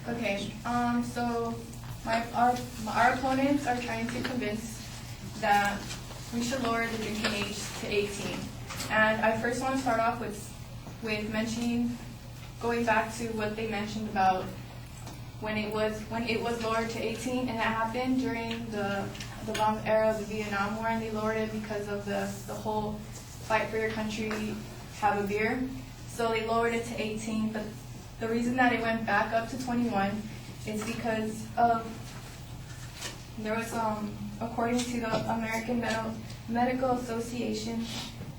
Okay, so our opponents are trying to convince that we should lower the drinking age to 18. And I first want to start off with mentioning, going back to what they mentioned about when it was lowered to 18, and that happened during the long era of the Vietnam War, and they lowered it because of the whole fight for your country, have a beer. So they lowered it to 18, but the reason that it went back up to 21 is because of there was according to the American Medical Association,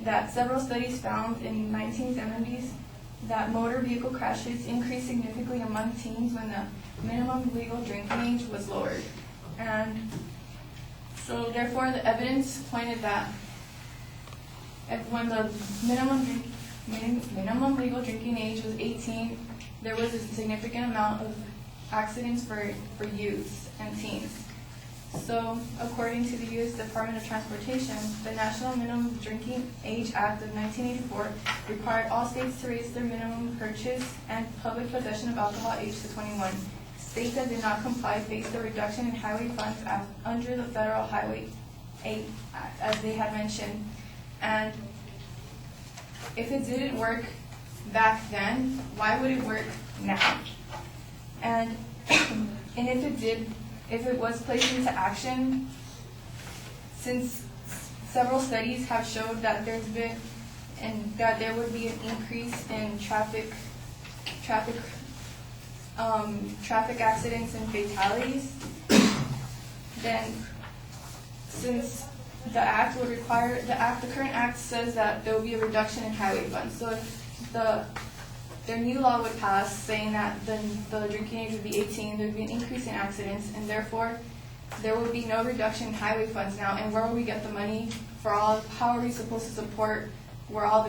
that several studies found in 1970s that motor vehicle crashes increased significantly among teens when the minimum legal drinking age was lowered. And so therefore the evidence pointed that when the minimum legal drinking age was 18, there was a significant amount of accidents for youths and teens. So, according to the U.S. Department of Transportation, the National Minimum Drinking Age Act of 1984 required all states to raise their minimum purchase and public possession of alcohol age to 21. States that did not comply faced a reduction in highway funds under the Federal Highway Act, as they had mentioned. And if it didn't work back then, why would it work now? And if it did, if it was placed into action, since several studies have showed that there would be an increase in traffic accidents and fatalities, then since the current act says that there will be a reduction in highway funds. So if their new law would pass saying that the drinking age would be 18, there would be an increase in accidents, and therefore there would be no reduction in highway funds now. And where will we get the money for how are we supposed to support how are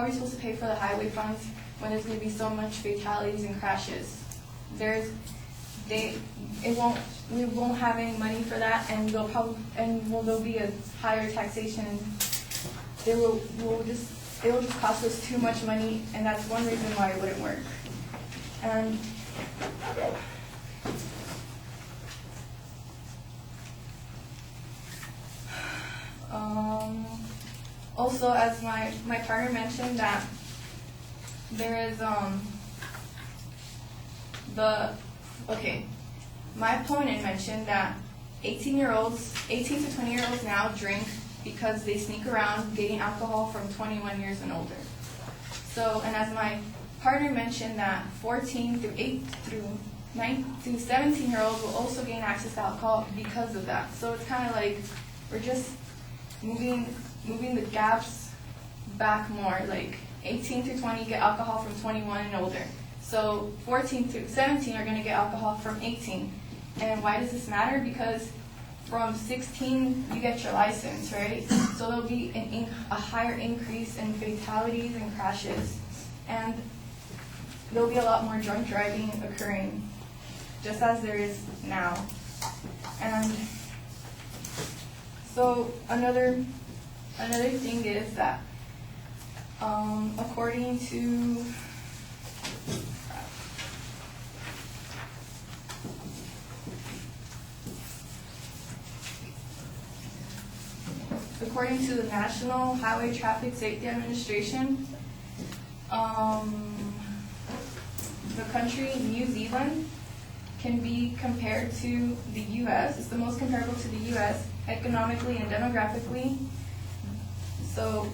we supposed to pay for the highway funds when there's going to be so much fatalities and crashes? We won't have any money for that, and there'll be a higher taxation, and it will just cost us too much money, and that's one reason why it wouldn't work. And also, as my partner mentioned, that there is my opponent mentioned that 18 to 20-year-olds now drink because they sneak around getting alcohol from 21 years and older. So, and as my partner mentioned, that 14 through 17-year-olds will also gain access to alcohol because of that. So it's kind of like we're just moving the gaps back more. Like 18 through 20 get alcohol from 21 and older. So 14 through 17 are going to get alcohol from 18. And why does this matter? Because from 16, you get your license, right? So there'll be a higher increase in fatalities and crashes. And there'll be a lot more drunk driving occurring, just as there is now. And so another thing is that according to the National Highway Traffic Safety Administration, the country New Zealand can be compared to the U.S. It's the most comparable to the U.S. economically and demographically. So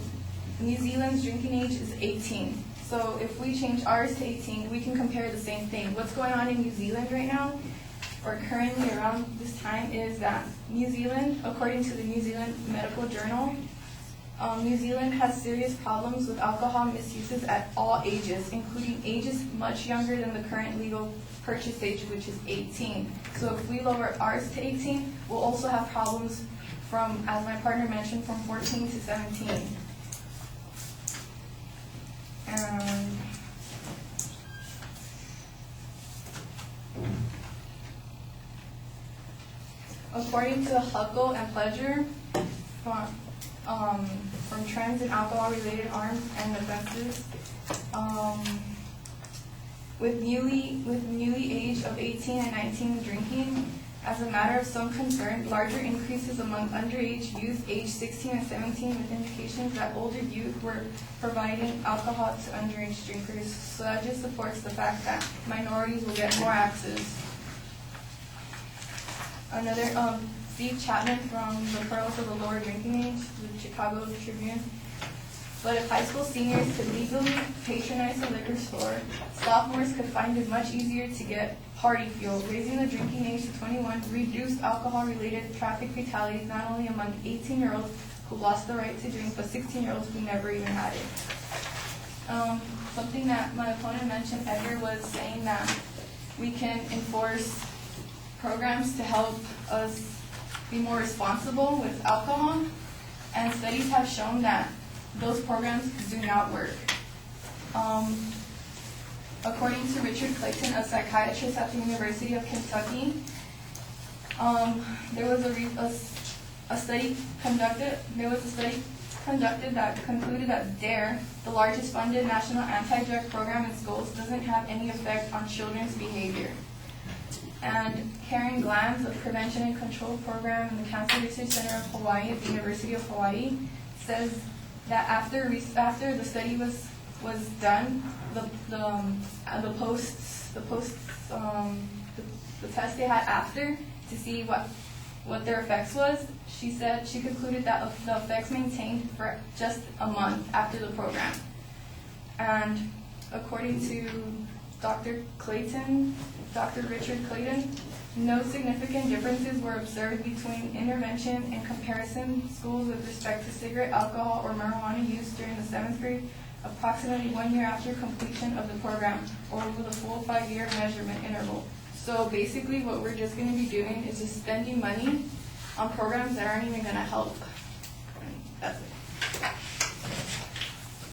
New Zealand's drinking age is 18. So if we change ours to 18, we can compare the same thing. What's going on in New Zealand right now, or currently around this time, is that New Zealand, according to the New Zealand Medical Journal, New Zealand has serious problems with alcohol misuses at all ages, including ages much younger than the current legal purchase age, which is 18. So if we lower ours to 18, we'll also have problems from, as my partner mentioned, from 14 to 17. And according to Huckle and Pleasure, from Trends in Alcohol-Related Harms and Offenses, with newly age of 18 and 19 drinking as a matter of some concern, larger increases among underage youth aged 16 and 17 with indications that older youth were providing alcohol to underage drinkers. So that just supports the fact that minorities will get more access. Another, Steve Chapman from the Pearls of the Lower Drinking Age, the Chicago Tribune. But if high school seniors could legally patronize a liquor store, sophomores could find it much easier to get party fuel. Raising the drinking age to 21 reduced alcohol-related traffic fatalities not only among 18-year-olds who lost the right to drink, but 16-year-olds who never even had it. Something that my opponent mentioned, Edgar, was saying that we can enforce programs to help us be more responsible with alcohol, and studies have shown that those programs do not work. According to Richard Clayton, a psychiatrist at the University of Kentucky, there was a study conducted that concluded that DARE, the largest funded national anti-drug program in schools, doesn't have any effect on children's behavior. And Karen Glanz, a prevention and control program in the Cancer Research Center of Hawaii at the University of Hawaii, says that after the study was done, the test they had after to see what their effects was, she said she concluded that the effects maintained for just a month after the program. And according to Dr. Richard Clayton, no significant differences were observed between intervention and comparison schools with respect to cigarette, alcohol, or marijuana use during the 7th grade, approximately 1 year after completion of the program, or over the full 5-year measurement interval. So basically what we're just going to be doing is just spending money on programs that aren't even going to help. And that's it.